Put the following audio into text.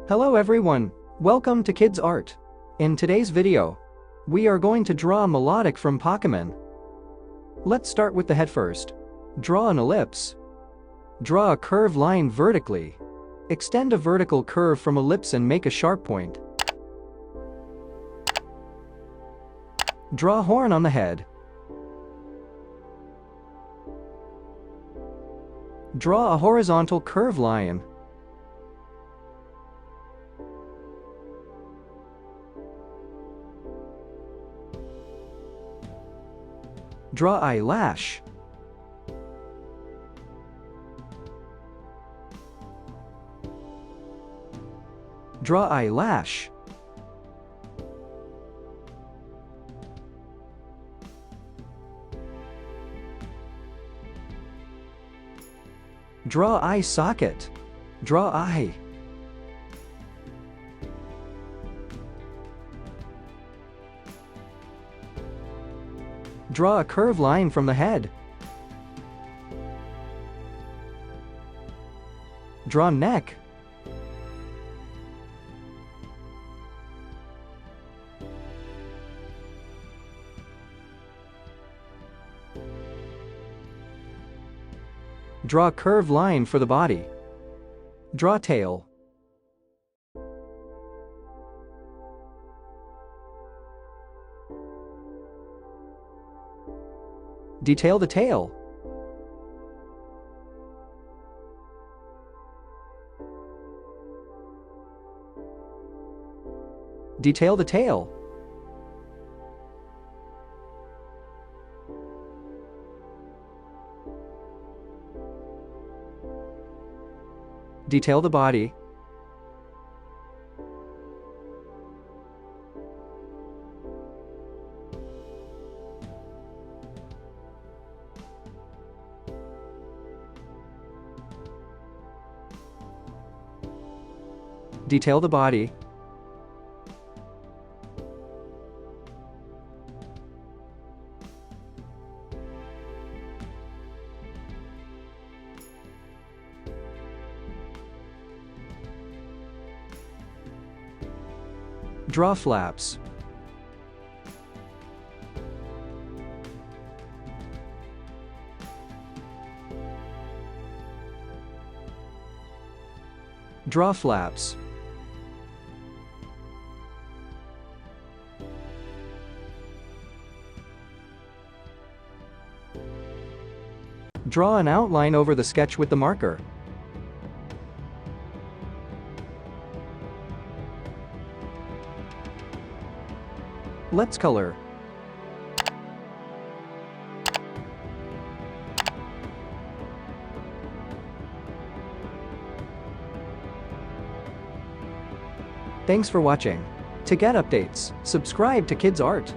Hello everyone, welcome to Kidz Art. In today's video, we are going to draw Milotic from Pokemon. Let's start with the head first. Draw an ellipse. Draw a curved line vertically. Extend a vertical curve from ellipse and make a sharp point. Draw a horn on the head. Draw a horizontal curved line. Draw eyelash. Draw eyelash. Draw eye socket. Draw eye. Draw a curved line from the head. Draw neck. Draw a curved line for the body. Draw tail. Detail the tail. Detail the tail. Detail the body. Detail the body. Draw flaps. Draw flaps. Draw an outline over the sketch with the marker. Let's color. Thanks for watching. To get updates, subscribe to Kidz Art.